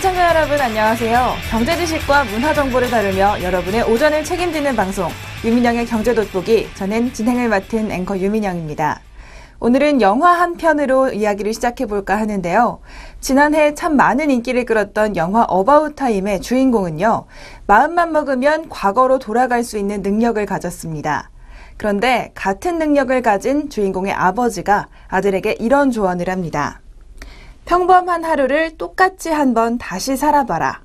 시청자 여러분 안녕하세요. 경제 지식과 문화 정보를 다루며 여러분의 오전을 책임지는 방송 유민영의 경제 돋보기, 저는 진행을 맡은 앵커 유민영입니다. 오늘은 영화 한 편으로 이야기를 시작해볼까 하는데요. 지난해 참 많은 인기를 끌었던 영화 어바웃 타임의 주인공은요, 마음만 먹으면 과거로 돌아갈 수 있는 능력을 가졌습니다. 그런데 같은 능력을 가진 주인공의 아버지가 아들에게 이런 조언을 합니다. 평범한 하루를 똑같이 한번 다시 살아봐라.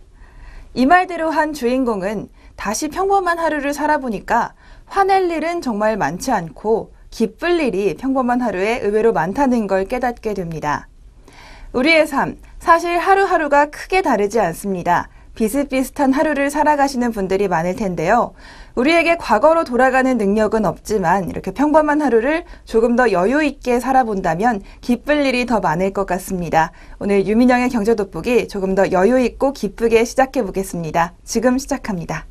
이 말대로 한 주인공은 다시 평범한 하루를 살아보니까 화낼 일은 정말 많지 않고 기쁠 일이 평범한 하루에 의외로 많다는 걸 깨닫게 됩니다. 우리의 삶, 사실 하루하루가 크게 다르지 않습니다. 비슷비슷한 하루를 살아가시는 분들이 많을 텐데요. 우리에게 과거로 돌아가는 능력은 없지만 이렇게 평범한 하루를 조금 더 여유 있게 살아본다면 기쁠 일이 더 많을 것 같습니다. 오늘 유민영의 경제 돋보기 조금 더 여유 있고 기쁘게 시작해 보겠습니다. 지금 시작합니다.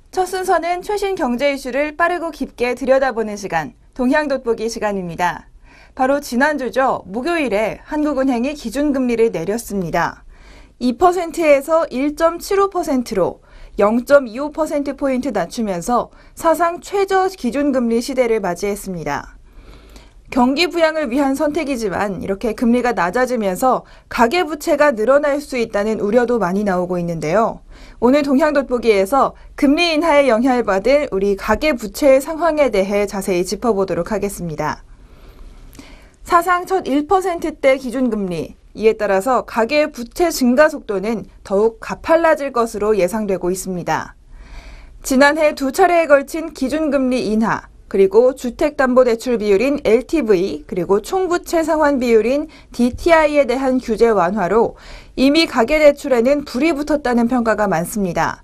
첫 순서는 최신 경제 이슈를 빠르고 깊게 들여다보는 시간, 동향 돋보기 시간입니다. 바로 지난주죠. 목요일에 한국은행이 기준금리를 내렸습니다. 2%에서 1.75%로 0.25%포인트 낮추면서 사상 최저 기준금리 시대를 맞이했습니다. 경기 부양을 위한 선택이지만 이렇게 금리가 낮아지면서 가계부채가 늘어날 수 있다는 우려도 많이 나오고 있는데요. 오늘 동향 돋보기에서 금리 인하에 영향을 받은 우리 가계부채의 상황에 대해 자세히 짚어보도록 하겠습니다. 사상 첫 1%대 기준금리, 이에 따라서 가계부채 증가 속도는 더욱 가팔라질 것으로 예상되고 있습니다. 지난해 두 차례에 걸친 기준금리 인하, 그리고 주택담보대출 비율인 LTV, 그리고 총부채 상환 비율인 DTI에 대한 규제 완화로 이미 가계대출에는 불이 붙었다는 평가가 많습니다.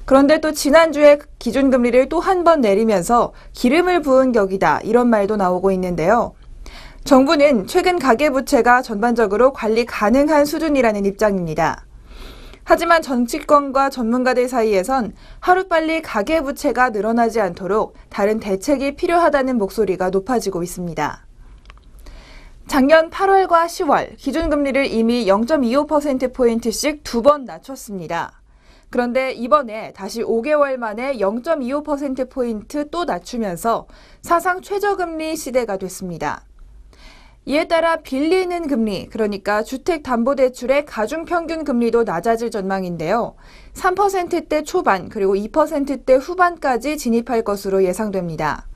그런데 또 지난주에 기준금리를 또 한 번 내리면서 기름을 부은 격이다, 이런 말도 나오고 있는데요. 정부는 최근 가계부채가 전반적으로 관리 가능한 수준이라는 입장입니다. 하지만 정치권과 전문가들 사이에선 하루빨리 가계부채가 늘어나지 않도록 다른 대책이 필요하다는 목소리가 높아지고 있습니다. 작년 8월과 10월 기준금리를 이미 0.25%포인트씩 두 번 낮췄습니다. 그런데 이번에 다시 5개월 만에 0.25%포인트 또 낮추면서 사상 최저금리 시대가 됐습니다. 이에 따라 빌리는 금리, 그러니까 주택담보대출의 가중평균 금리도 낮아질 전망인데요. 3%대 초반 그리고 2%대 후반까지 진입할 것으로 예상됩니다.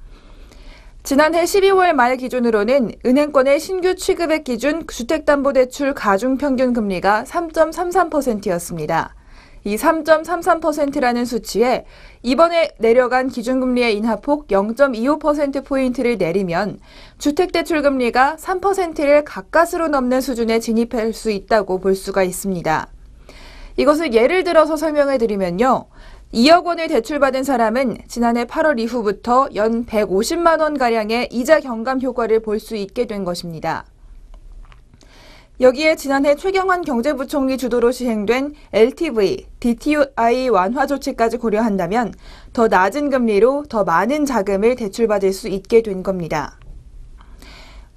지난해 12월 말 기준으로는 은행권의 신규 취급액 기준 주택담보대출 가중평균 금리가 3.33%였습니다. 이 3.33%라는 수치에 이번에 내려간 기준금리의 인하폭 0.25%포인트를 내리면 주택대출금리가 3%를 가까스로 넘는 수준에 진입할 수 있다고 볼 수가 있습니다. 이것을 예를 들어서 설명해 드리면요. 2억 원을 대출받은 사람은 지난해 8월 이후부터 연 150만 원가량의 이자 경감 효과를 볼 수 있게 된 것입니다. 여기에 지난해 최경환 경제부총리 주도로 시행된 LTV, DTI 완화 조치까지 고려한다면 더 낮은 금리로 더 많은 자금을 대출받을 수 있게 된 겁니다.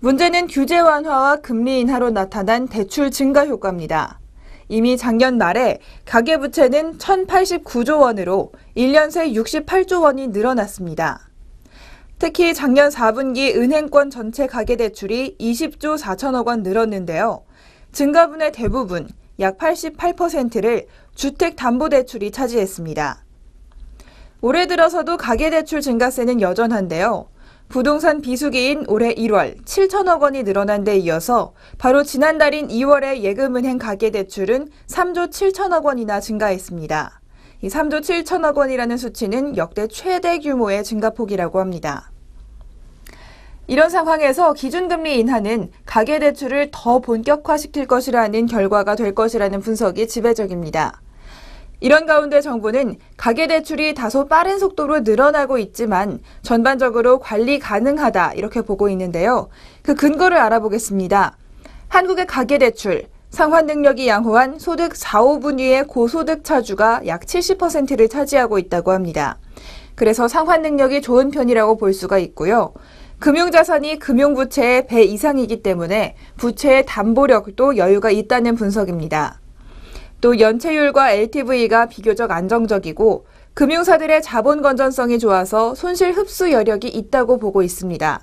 문제는 규제 완화와 금리 인하로 나타난 대출 증가 효과입니다. 이미 작년 말에 가계부채는 1,089조 원으로 1년 새 68조 원이 늘어났습니다. 특히 작년 4분기 은행권 전체 가계대출이 20조 4천억 원 늘었는데요. 증가분의 대부분, 약 88%를 주택담보대출이 차지했습니다. 올해 들어서도 가계대출 증가세는 여전한데요. 부동산 비수기인 올해 1월 7천억 원이 늘어난 데 이어서 바로 지난달인 2월에 예금은행 가계대출은 3조 7천억 원이나 증가했습니다. 이 3조 7천억 원이라는 수치는 역대 최대 규모의 증가폭이라고 합니다. 이런 상황에서 기준금리 인하는 가계대출을 더 본격화시킬 것이라는 결과가 될 것이라는 분석이 지배적입니다. 이런 가운데 정부는 가계대출이 다소 빠른 속도로 늘어나고 있지만 전반적으로 관리 가능하다, 이렇게 보고 있는데요. 그 근거를 알아보겠습니다. 한국의 가계대출, 상환 능력이 양호한 소득 4, 5분위의 고소득 차주가 약 70%를 차지하고 있다고 합니다. 그래서 상환 능력이 좋은 편이라고 볼 수가 있고요. 금융자산이 금융부채의 배 이상이기 때문에 부채의 담보력도 여유가 있다는 분석입니다. 또 연체율과 LTV가 비교적 안정적이고 금융사들의 자본 건전성이 좋아서 손실 흡수 여력이 있다고 보고 있습니다.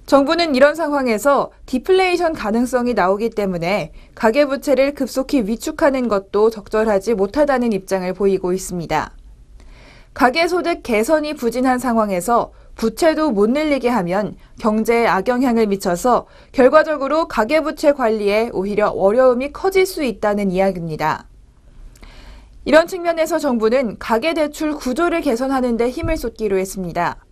정부는 이런 상황에서 디플레이션 가능성이 나오기 때문에 가계부채를 급속히 위축하는 것도 적절하지 못하다는 입장을 보이고 있습니다. 가계소득 개선이 부진한 상황에서 부채도 못 늘리게 하면 경제에 악영향을 미쳐서 결과적으로 가계부채 관리에 오히려 어려움이 커질 수 있다는 이야기입니다. 이런 측면에서 정부는 가계대출 구조를 개선하는 데 힘을 쏟기로 했습니다.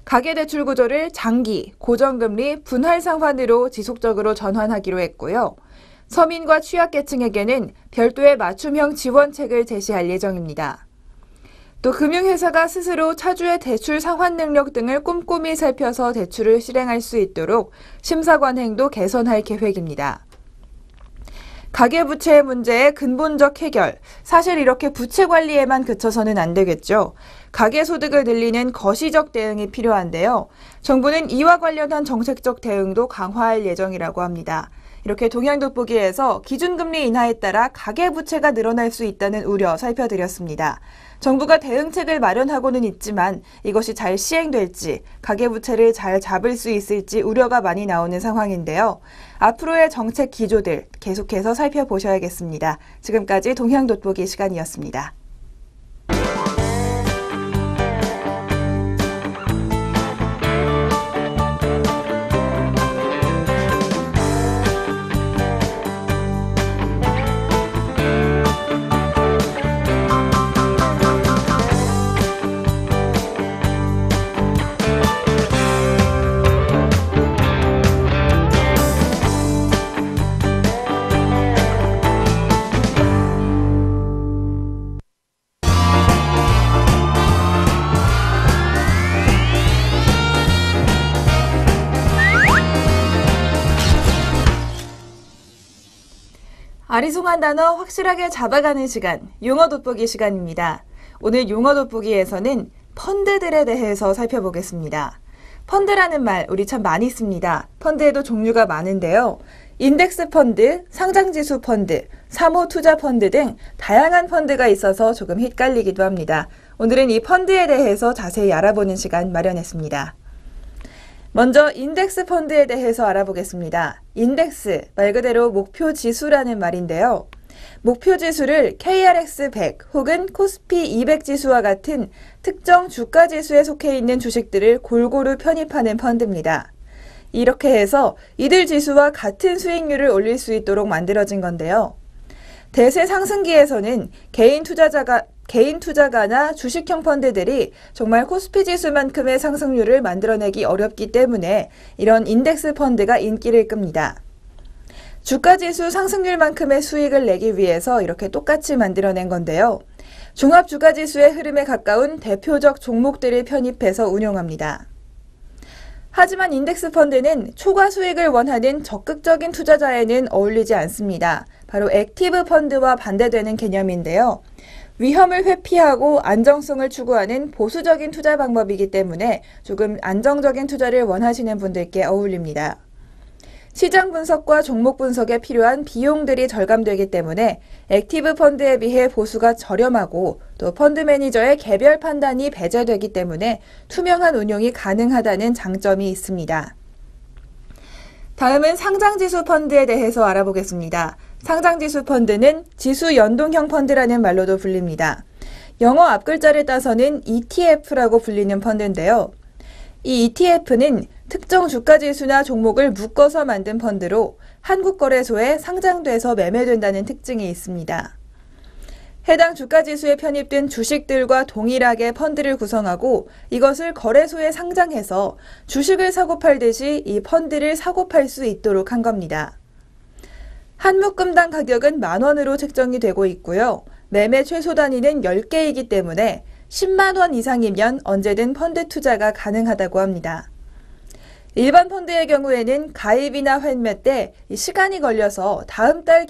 가계대출 구조를 장기, 고정금리, 분할상환으로 지속적으로 전환하기로 했고요. 서민과 취약계층에게는 별도의 맞춤형 지원책을 제시할 예정입니다. 또 금융회사가 스스로 차주의 대출 상환 능력 등을 꼼꼼히 살펴서 대출을 실행할 수 있도록 심사 관행도 개선할 계획입니다. 가계부채 문제의 근본적 해결, 사실 이렇게 부채 관리에만 그쳐서는 안 되겠죠. 가계소득을 늘리는 거시적 대응이 필요한데요. 정부는 이와 관련한 정책적 대응도 강화할 예정이라고 합니다. 이렇게 동향돋보기에서 기준금리 인하에 따라 가계부채가 늘어날 수 있다는 우려 살펴드렸습니다. 정부가 대응책을 마련하고는 있지만 이것이 잘 시행될지, 가계부채를 잘 잡을 수 있을지 우려가 많이 나오는 상황인데요. 앞으로의 정책 기조들 계속해서 살펴보셔야겠습니다. 지금까지 동향돋보기 시간이었습니다. 아리송한 단어 확실하게 잡아가는 시간, 용어 돋보기 시간입니다. 오늘 용어 돋보기에서는 펀드들에 대해서 살펴보겠습니다. 펀드라는 말 우리 참 많이 씁니다. 펀드에도 종류가 많은데요. 인덱스 펀드, 상장지수 펀드, 사모투자 펀드 등 다양한 펀드가 있어서 조금 헷갈리기도 합니다. 오늘은 이 펀드에 대해서 자세히 알아보는 시간 마련했습니다. 먼저 인덱스 펀드에 대해서 알아보겠습니다. 인덱스, 말 그대로 목표 지수라는 말인데요. 목표 지수를 KRX 100 혹은 코스피 200 지수와 같은 특정 주가 지수에 속해 있는 주식들을 골고루 편입하는 펀드입니다. 이렇게 해서 이들 지수와 같은 수익률을 올릴 수 있도록 만들어진 건데요. 대세 상승기에서는 개인 투자가나 주식형 펀드들이 정말 코스피 지수만큼의 상승률을 만들어내기 어렵기 때문에 이런 인덱스 펀드가 인기를 끕니다. 주가지수 상승률만큼의 수익을 내기 위해서 이렇게 똑같이 만들어낸 건데요. 종합주가지수의 흐름에 가까운 대표적 종목들을 편입해서 운용합니다. 하지만 인덱스 펀드는 초과 수익을 원하는 적극적인 투자자에는 어울리지 않습니다. 바로 액티브 펀드와 반대되는 개념인데요. 위험을 회피하고 안정성을 추구하는 보수적인 투자 방법이기 때문에 조금 안정적인 투자를 원하시는 분들께 어울립니다. 시장 분석과 종목 분석에 필요한 비용들이 절감되기 때문에 액티브 펀드에 비해 보수가 저렴하고 또 펀드 매니저의 개별 판단이 배제되기 때문에 투명한 운용이 가능하다는 장점이 있습니다. 다음은 상장지수 펀드에 대해서 알아보겠습니다. 상장지수 펀드는 지수 연동형 펀드라는 말로도 불립니다. 영어 앞글자를 따서는 ETF라고 불리는 펀드인데요. 이 ETF는 특정 주가지수나 종목을 묶어서 만든 펀드로 한국거래소에 상장돼서 매매된다는 특징이 있습니다. 해당 주가지수에 편입된 주식들과 동일하게 펀드를 구성하고 이것을 거래소에 상장해서 주식을 사고 팔듯이 이 펀드를 사고 팔 수 있도록 한 겁니다. 한 묶음당 가격은 10,000원으로 책정이 되고 있고요. 매매 최소 단위는 10개이기 때문에 10만 원 이상이면 언제든 펀드 투자가 가능하다고 합니다. 일반 펀드의 경우에는 가입이나 환매 때 시간이 걸려서 다음 날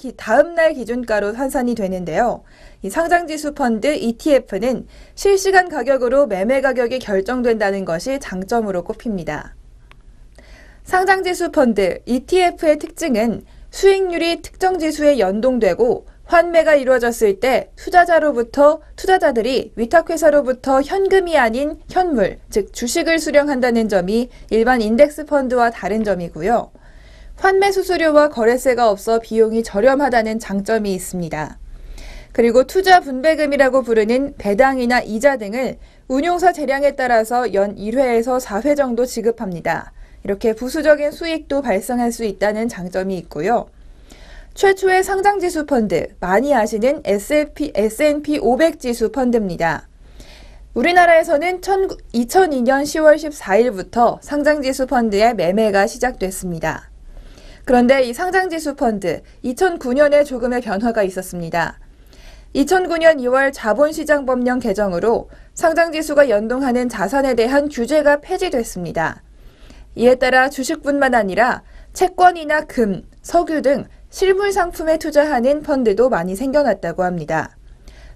기준가로 환산이 되는데요. 이 상장지수 펀드 ETF는 실시간 가격으로 매매 가격이 결정된다는 것이 장점으로 꼽힙니다. 상장지수 펀드 ETF의 특징은 수익률이 특정 지수에 연동되고 환매가 이루어졌을 때 투자자들이 위탁회사로부터 현금이 아닌 현물, 즉 주식을 수령한다는 점이 일반 인덱스 펀드와 다른 점이고요. 환매 수수료와 거래세가 없어 비용이 저렴하다는 장점이 있습니다. 그리고 투자 분배금이라고 부르는 배당이나 이자 등을 운용사 재량에 따라서 연 1회에서 4회 정도 지급합니다. 이렇게 부수적인 수익도 발생할 수 있다는 장점이 있고요. 최초의 상장지수 펀드, 많이 아시는 S&P 500 지수 펀드입니다. 우리나라에서는 2002년 10월 14일부터 상장지수 펀드의 매매가 시작됐습니다. 그런데 이 상장지수 펀드, 2009년에 조금의 변화가 있었습니다. 2009년 2월 자본시장법령 개정으로 상장지수가 연동하는 자산에 대한 규제가 폐지됐습니다. 이에 따라 주식뿐만 아니라 채권이나 금, 석유 등 실물 상품에 투자하는 펀드도 많이 생겨났다고 합니다.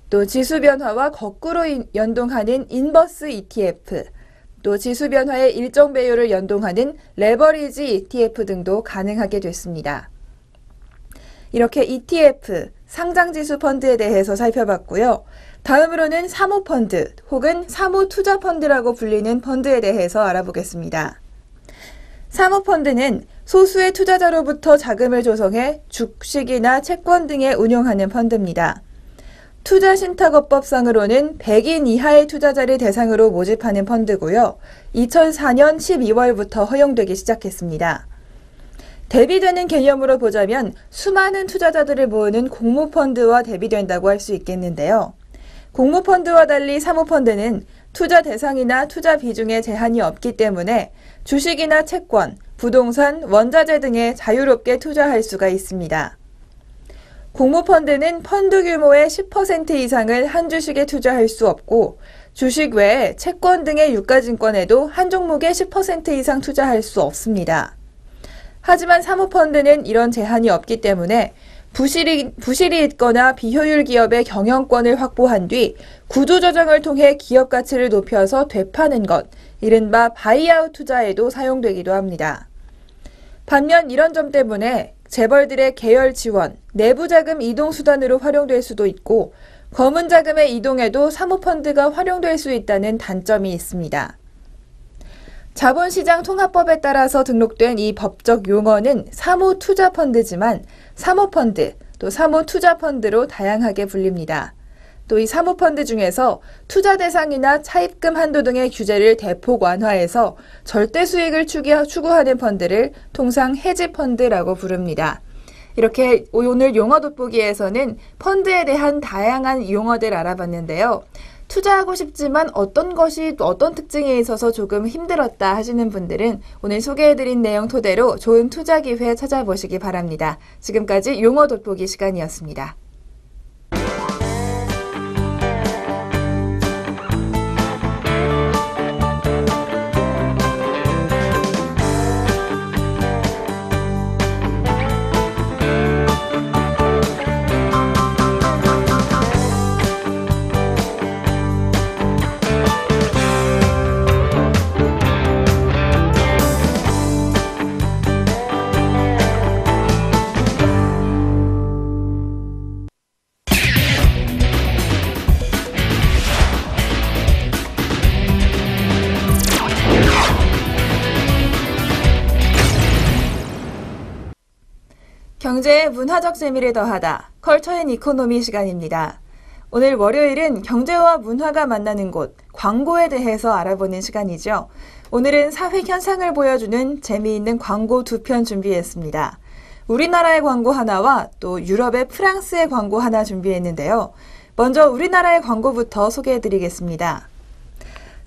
또 지수 변화와 거꾸로 연동하는 인버스 ETF, 또 지수 변화의 일정 배율을 연동하는 레버리지 ETF 등도 가능하게 됐습니다. 이렇게 ETF, 상장지수 펀드에 대해서 살펴봤고요. 다음으로는 사모펀드 혹은 사모투자펀드라고 불리는 펀드에 대해서 알아보겠습니다. 사모펀드는 소수의 투자자로부터 자금을 조성해 주식이나 채권 등에 운용하는 펀드입니다. 투자신탁업법상으로는 100인 이하의 투자자를 대상으로 모집하는 펀드고요. 2004년 12월부터 허용되기 시작했습니다. 대비되는 개념으로 보자면 수많은 투자자들을 모으는 공모펀드와 대비된다고 할 수 있겠는데요. 공모펀드와 달리 사모펀드는 투자 대상이나 투자 비중에 제한이 없기 때문에 주식이나 채권, 부동산, 원자재 등에 자유롭게 투자할 수가 있습니다. 공모펀드는 펀드 규모의 10% 이상을 한 주식에 투자할 수 없고 주식 외에 채권 등의 유가증권에도 한 종목에 10% 이상 투자할 수 없습니다. 하지만 사모펀드는 이런 제한이 없기 때문에 부실이 있거나 비효율 기업의 경영권을 확보한 뒤 구조조정을 통해 기업 가치를 높여서 되파는 것, 이른바 바이아웃 투자에도 사용되기도 합니다. 반면 이런 점 때문에 재벌들의 계열 지원, 내부 자금 이동 수단으로 활용될 수도 있고 검은 자금의 이동에도 사모펀드가 활용될 수 있다는 단점이 있습니다. 자본시장 통합법에 따라서 등록된 이 법적 용어는 사모투자펀드지만 사모펀드, 또 사모투자펀드로 다양하게 불립니다. 또 이 사모펀드 중에서 투자 대상이나 차입금 한도 등의 규제를 대폭 완화해서 절대 수익을 추구하는 펀드를 통상 헤지펀드라고 부릅니다. 이렇게 오늘 용어 돋보기에서는 펀드에 대한 다양한 용어들 알아봤는데요. 투자하고 싶지만 어떤 특징에 있어서 조금 힘들었다 하시는 분들은 오늘 소개해드린 내용 토대로 좋은 투자 기회 찾아보시기 바랍니다. 지금까지 용어 돋보기 시간이었습니다. 경제의 문화적 재미를 더하다. 컬처 앤 이코노미 시간입니다. 오늘 월요일은 경제와 문화가 만나는 곳, 광고에 대해서 알아보는 시간이죠. 오늘은 사회 현상을 보여주는 재미있는 광고 2편 준비했습니다. 우리나라의 광고 하나와 또 유럽의 프랑스의 광고 하나 준비했는데요. 먼저 우리나라의 광고부터 소개해드리겠습니다.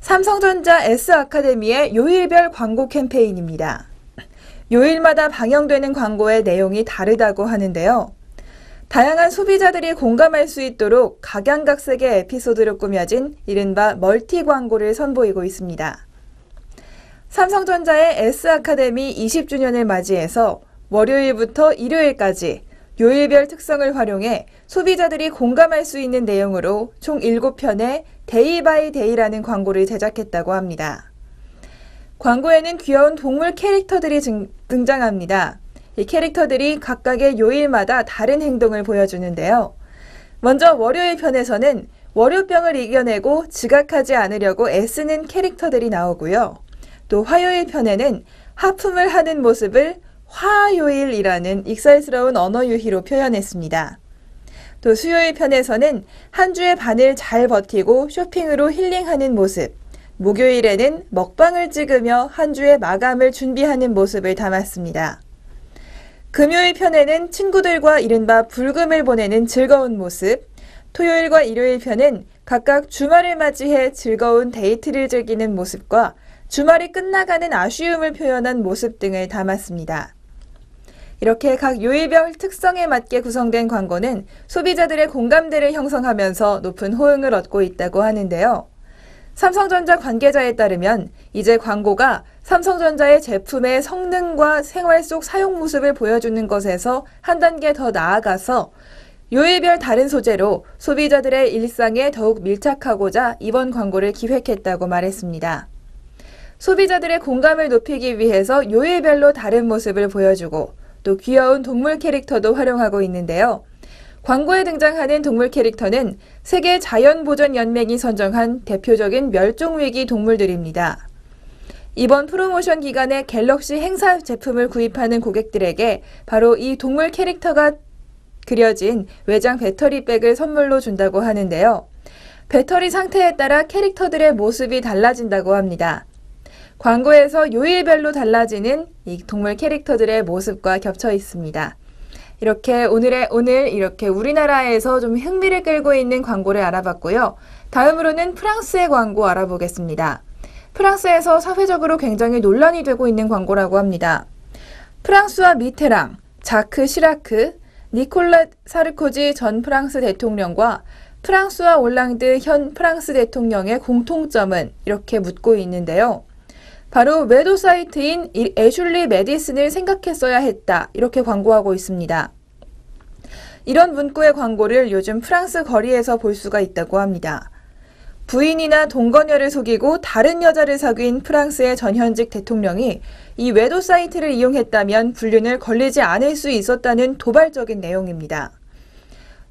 삼성전자 S아카데미의 요일별 광고 캠페인입니다. 요일마다 방영되는 광고의 내용이 다르다고 하는데요. 다양한 소비자들이 공감할 수 있도록 각양각색의 에피소드로 꾸며진 이른바 멀티 광고를 선보이고 있습니다. 삼성전자의 S아카데미 20주년을 맞이해서 월요일부터 일요일까지 요일별 특성을 활용해 소비자들이 공감할 수 있는 내용으로 총 7편의 데이 바이 데이라는 광고를 제작했다고 합니다. 광고에는 귀여운 동물 캐릭터들이 등장합니다. 이 캐릭터들이 각각의 요일마다 다른 행동을 보여주는데요. 먼저 월요일 편에서는 월요병을 이겨내고 지각하지 않으려고 애쓰는 캐릭터들이 나오고요. 또 화요일 편에는 하품을 하는 모습을 화요일이라는 익살스러운 언어 유희로 표현했습니다. 또 수요일 편에서는 한 주의 반을 잘 버티고 쇼핑으로 힐링하는 모습, 목요일에는 먹방을 찍으며 한 주의 마감을 준비하는 모습을 담았습니다. 금요일 편에는 친구들과 이른바 불금을 보내는 즐거운 모습, 토요일과 일요일 편은 각각 주말을 맞이해 즐거운 데이트를 즐기는 모습과 주말이 끝나가는 아쉬움을 표현한 모습 등을 담았습니다. 이렇게 각 요일별 특성에 맞게 구성된 광고는 소비자들의 공감대를 형성하면서 높은 호응을 얻고 있다고 하는데요. 삼성전자 관계자에 따르면 이제 광고가 삼성전자의 제품의 성능과 생활 속 사용 모습을 보여주는 것에서 한 단계 더 나아가서 요일별 다른 소재로 소비자들의 일상에 더욱 밀착하고자 이번 광고를 기획했다고 말했습니다. 소비자들의 공감을 높이기 위해서 요일별로 다른 모습을 보여주고 또 귀여운 동물 캐릭터도 활용하고 있는데요. 광고에 등장하는 동물 캐릭터는 세계 자연보전연맹이 선정한 대표적인 멸종위기 동물들입니다. 이번 프로모션 기간에 갤럭시 행사 제품을 구입하는 고객들에게 바로 이 동물 캐릭터가 그려진 외장 배터리백을 선물로 준다고 하는데요. 배터리 상태에 따라 캐릭터들의 모습이 달라진다고 합니다. 광고에서 요일별로 달라지는 이 동물 캐릭터들의 모습과 겹쳐 있습니다. 이렇게 오늘 이렇게 우리나라에서 좀 흥미를 끌고 있는 광고를 알아봤고요. 다음으로는 프랑스의 광고 알아보겠습니다. 프랑스에서 사회적으로 굉장히 논란이 되고 있는 광고라고 합니다. 프랑스와 미테랑, 자크 시라크, 니콜라 사르코지 전 프랑스 대통령과 프랑스와 올랑드 현 프랑스 대통령의 공통점은 이렇게 묻고 있는데요. 바로 외도 사이트인 애슐리 메디슨을 생각했어야 했다. 이렇게 광고하고 있습니다. 이런 문구의 광고를 요즘 프랑스 거리에서 볼 수가 있다고 합니다. 부인이나 동거녀를 속이고 다른 여자를 사귄 프랑스의 전현직 대통령이 이 외도 사이트를 이용했다면 불륜을 걸리지 않을 수 있었다는 도발적인 내용입니다.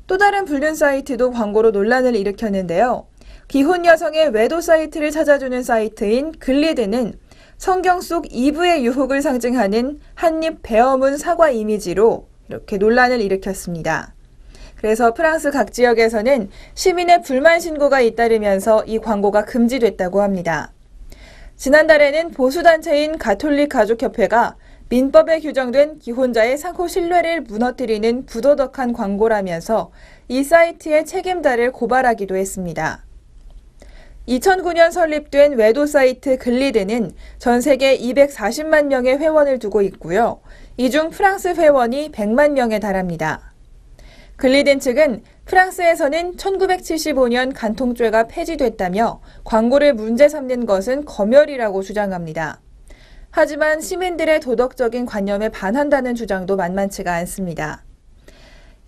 또 다른 불륜 사이트도 광고로 논란을 일으켰는데요. 기혼 여성의 외도 사이트를 찾아주는 사이트인 글리드는 성경 속 이브의 유혹을 상징하는 한입 베어문 사과 이미지로 이렇게 논란을 일으켰습니다. 그래서 프랑스 각 지역에서는 시민의 불만 신고가 잇따르면서 이 광고가 금지됐다고 합니다. 지난달에는 보수단체인 가톨릭 가족협회가 민법에 규정된 기혼자의 상호 신뢰를 무너뜨리는 부도덕한 광고라면서 이 사이트의 책임자를 고발하기도 했습니다. 2009년 설립된 외도 사이트 글리드는 전 세계 240만 명의 회원을 두고 있고요. 이 중 프랑스 회원이 100만 명에 달합니다. 글리든 측은 프랑스에서는 1975년 간통죄가 폐지됐다며 광고를 문제 삼는 것은 검열이라고 주장합니다. 하지만 시민들의 도덕적인 관념에 반한다는 주장도 만만치가 않습니다.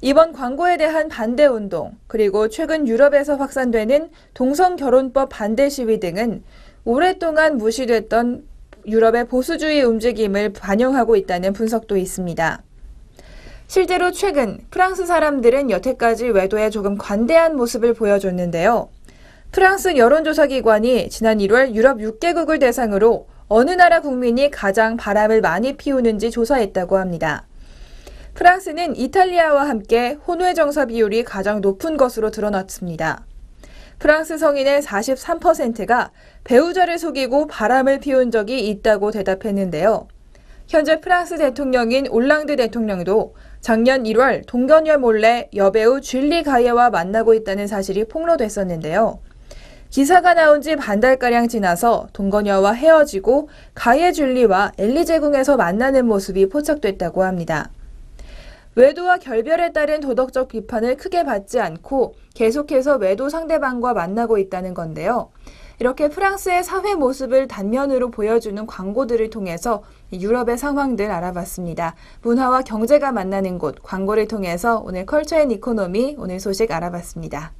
이번 광고에 대한 반대 운동, 그리고 최근 유럽에서 확산되는 동성결혼법 반대 시위 등은 오랫동안 무시됐던 유럽의 보수주의 움직임을 반영하고 있다는 분석도 있습니다. 실제로 최근 프랑스 사람들은 여태까지 외도에 조금 관대한 모습을 보여줬는데요. 프랑스 여론조사기관이 지난 1월 유럽 6개국을 대상으로 어느 나라 국민이 가장 바람을 많이 피우는지 조사했다고 합니다. 프랑스는 이탈리아와 함께 혼외 정서 비율이 가장 높은 것으로 드러났습니다. 프랑스 성인의 43%가 배우자를 속이고 바람을 피운 적이 있다고 대답했는데요. 현재 프랑스 대통령인 올랑드 대통령도 작년 1월 동거녀 몰래 여배우 줄리 가예와 만나고 있다는 사실이 폭로됐었는데요. 기사가 나온 지 반달가량 지나서 동거녀와 헤어지고 가예 줄리와 엘리제궁에서 만나는 모습이 포착됐다고 합니다. 외도와 결별에 따른 도덕적 비판을 크게 받지 않고 계속해서 외도 상대방과 만나고 있다는 건데요. 이렇게 프랑스의 사회 모습을 단면으로 보여주는 광고들을 통해서 유럽의 상황들 알아봤습니다. 문화와 경제가 만나는 곳, 광고를 통해서 오늘 컬처 앤 이코노미 오늘 소식 알아봤습니다.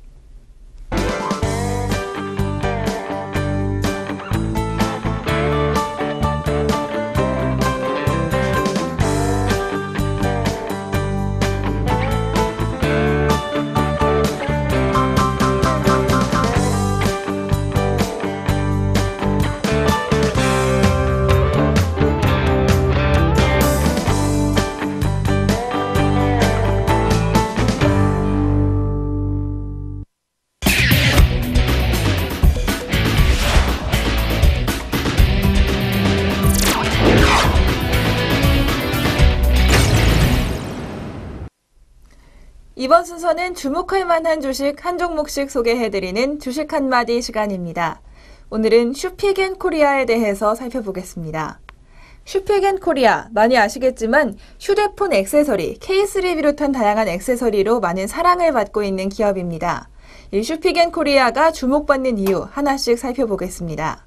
이번 순서는 주목할 만한 주식 한 종목씩 소개해드리는 주식 한마디 시간입니다. 오늘은 슈픽앤코리아에 대해서 살펴보겠습니다. 슈픽앤코리아, 많이 아시겠지만 휴대폰 액세서리, 케이스를 비롯한 다양한 액세서리로 많은 사랑을 받고 있는 기업입니다. 이 슈픽앤코리아가 주목받는 이유 하나씩 살펴보겠습니다.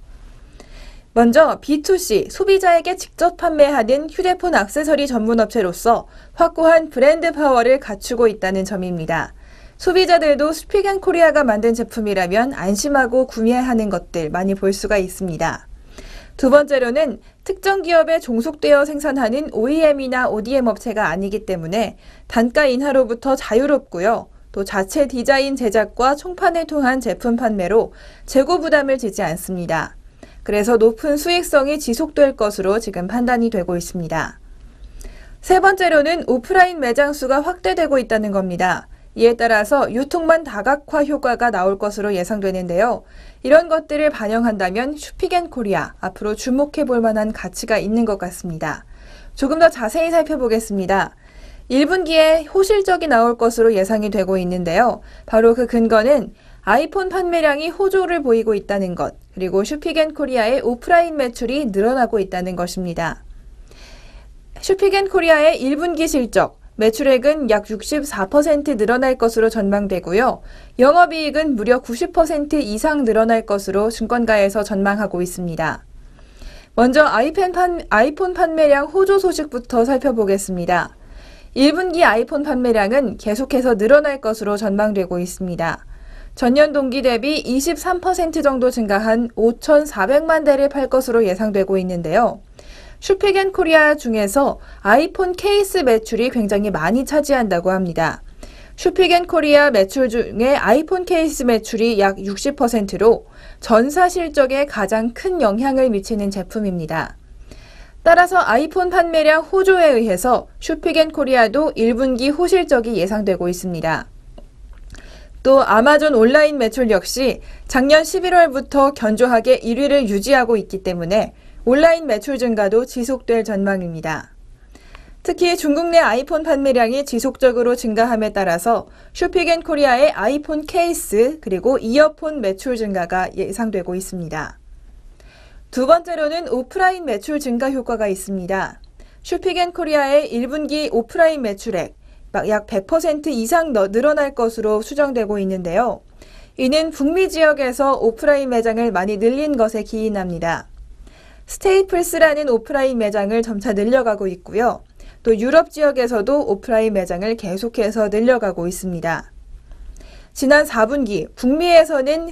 먼저 B2C, 소비자에게 직접 판매하는 휴대폰 액세서리 전문 업체로서 확고한 브랜드 파워를 갖추고 있다는 점입니다. 소비자들도 슈픽앤코리아가 만든 제품이라면 안심하고 구매하는 것들 많이 볼 수가 있습니다. 두 번째로는 특정 기업에 종속되어 생산하는 OEM이나 ODM 업체가 아니기 때문에 단가 인하로부터 자유롭고요. 또 자체 디자인 제작과 총판을 통한 제품 판매로 재고 부담을 지지 않습니다. 그래서 높은 수익성이 지속될 것으로 지금 판단이 되고 있습니다. 세 번째로는 오프라인 매장 수가 확대되고 있다는 겁니다. 이에 따라서 유통망 다각화 효과가 나올 것으로 예상되는데요. 이런 것들을 반영한다면 슈픽앤코리아 앞으로 주목해 볼 만한 가치가 있는 것 같습니다. 조금 더 자세히 살펴보겠습니다. 1분기에 호실적이 나올 것으로 예상이 되고 있는데요. 바로 그 근거는 아이폰 판매량이 호조를 보이고 있다는 것, 그리고 슈픽앤코리아의 오프라인 매출이 늘어나고 있다는 것입니다. 슈픽앤코리아의 1분기 실적, 매출액은 약 64% 늘어날 것으로 전망되고요. 영업이익은 무려 90% 이상 늘어날 것으로 증권가에서 전망하고 있습니다. 먼저 아이폰 판매량 호조 소식부터 살펴보겠습니다. 1분기 아이폰 판매량은 계속해서 늘어날 것으로 전망되고 있습니다. 전년 동기 대비 23% 정도 증가한 5,400만 대를 팔 것으로 예상되고 있는데요. 슈픽앤코리아 중에서 아이폰 케이스 매출이 굉장히 많이 차지한다고 합니다. 슈픽앤코리아 매출 중에 아이폰 케이스 매출이 약 60%로 전사 실적에 가장 큰 영향을 미치는 제품입니다. 따라서 아이폰 판매량 호조에 의해서 슈픽앤코리아도 1분기 호실적이 예상되고 있습니다. 또 아마존 온라인 매출 역시 작년 11월부터 견조하게 1위를 유지하고 있기 때문에 온라인 매출 증가도 지속될 전망입니다. 특히 중국 내 아이폰 판매량이 지속적으로 증가함에 따라서 슈픽앤코리아의 아이폰 케이스 그리고 이어폰 매출 증가가 예상되고 있습니다. 두 번째로는 오프라인 매출 증가 효과가 있습니다. 슈픽앤코리아의 1분기 오프라인 매출액 약 100% 이상 늘어날 것으로 추정되고 있는데요. 이는 북미 지역에서 오프라인 매장을 많이 늘린 것에 기인합니다. 스테이플스라는 오프라인 매장을 점차 늘려가고 있고요. 또 유럽 지역에서도 오프라인 매장을 계속해서 늘려가고 있습니다. 지난 4분기 북미에서는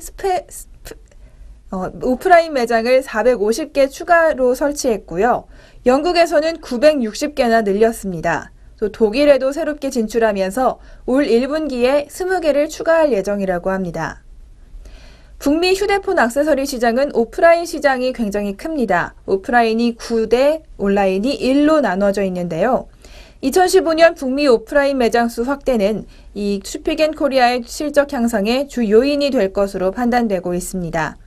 오프라인 매장을 450개 추가로 설치했고요. 영국에서는 960개나 늘렸습니다. 또 독일에도 새롭게 진출하면서 올 1분기에 20개를 추가할 예정이라고 합니다. 북미 휴대폰 액세서리 시장은 오프라인 시장이 굉장히 큽니다. 오프라인이 9대, 온라인이 1로 나눠져 있는데요. 2015년 북미 오프라인 매장 수 확대는 이 슈픽앤코리아의 실적 향상의 주 요인이 될 것으로 판단되고 있습니다.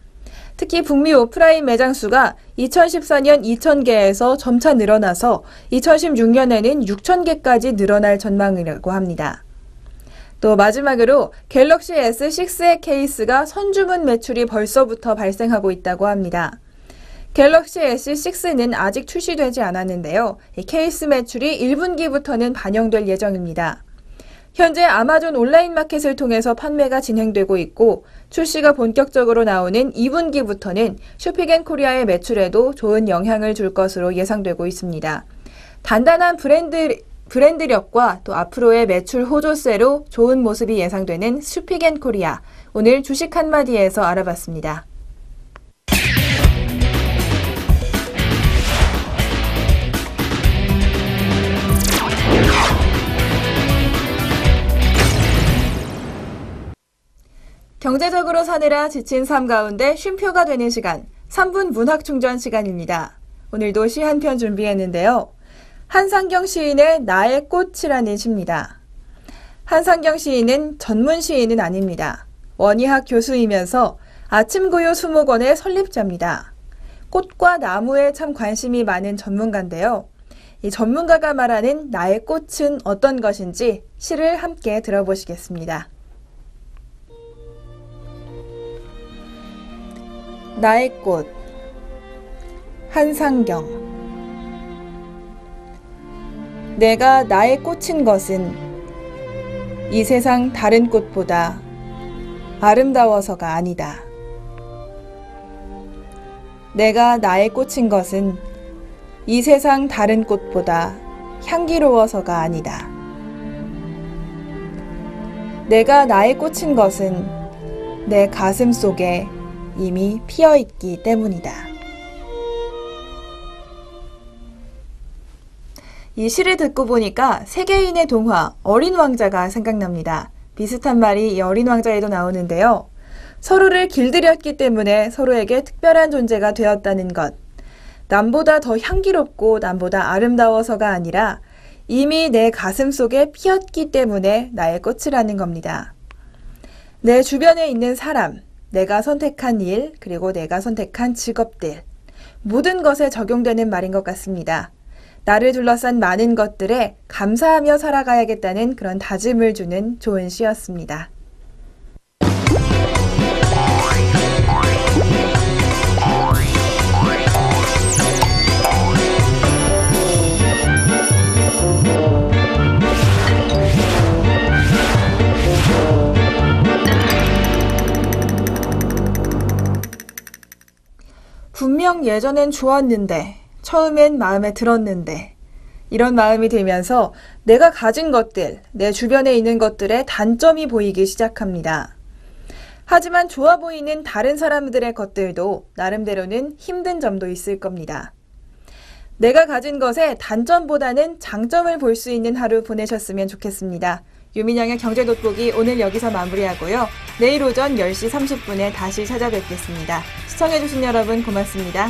특히 북미 오프라인 매장 수가 2014년 2,000개에서 점차 늘어나서 2016년에는 6,000개까지 늘어날 전망이라고 합니다. 또 마지막으로 갤럭시 S6의 케이스가 선주문 매출이 벌써부터 발생하고 있다고 합니다. 갤럭시 S6는 아직 출시되지 않았는데요. 이 케이스 매출이 1분기부터는 반영될 예정입니다. 현재 아마존 온라인 마켓을 통해서 판매가 진행되고 있고 출시가 본격적으로 나오는 2분기부터는 쇼핑앤코리아의 매출에도 좋은 영향을 줄 것으로 예상되고 있습니다. 단단한 브랜드력과 또 앞으로의 매출 호조세로 좋은 모습이 예상되는 쇼핑앤코리아. 오늘 주식 한마디에서 알아봤습니다. 경제적으로 사느라 지친 삶 가운데 쉼표가 되는 시간, 3분 문학충전 시간입니다. 오늘도 시 한 편 준비했는데요. 한상경 시인의 나의 꽃이라는 시입니다. 한상경 시인은 전문 시인은 아닙니다. 원예학 교수이면서 아침고요 수목원의 설립자입니다. 꽃과 나무에 참 관심이 많은 전문가인데요. 이 전문가가 말하는 나의 꽃은 어떤 것인지 시를 함께 들어보시겠습니다. 나의 꽃, 한상경. 내가 나의 꽃인 것은 이 세상 다른 꽃보다 아름다워서가 아니다. 내가 나의 꽃인 것은 이 세상 다른 꽃보다 향기로워서가 아니다. 내가 나의 꽃인 것은 내 가슴 속에 이미 피어있기 때문이다. 이 시를 듣고 보니까 세계인의 동화 어린 왕자가 생각납니다. 비슷한 말이 이 어린 왕자에도 나오는데요. 서로를 길들였기 때문에 서로에게 특별한 존재가 되었다는 것. 남보다 더 향기롭고 남보다 아름다워서가 아니라 이미 내 가슴 속에 피었기 때문에 나의 꽃이라는 겁니다. 내 주변에 있는 사람, 내가 선택한 일, 그리고 내가 선택한 직업들, 모든 것에 적용되는 말인 것 같습니다. 나를 둘러싼 많은 것들에 감사하며 살아가야겠다는 그런 다짐을 주는 좋은 시였습니다. 분명 예전엔 좋았는데, 처음엔 마음에 들었는데, 이런 마음이 들면서 내가 가진 것들, 내 주변에 있는 것들의 단점이 보이기 시작합니다. 하지만 좋아 보이는 다른 사람들의 것들도 나름대로는 힘든 점도 있을 겁니다. 내가 가진 것의 단점보다는 장점을 볼 수 있는 하루 보내셨으면 좋겠습니다. 유민영의 경제돋보기 오늘 여기서 마무리하고요. 내일 오전 10시 30분에 다시 찾아뵙겠습니다. 시청해주신 여러분 고맙습니다.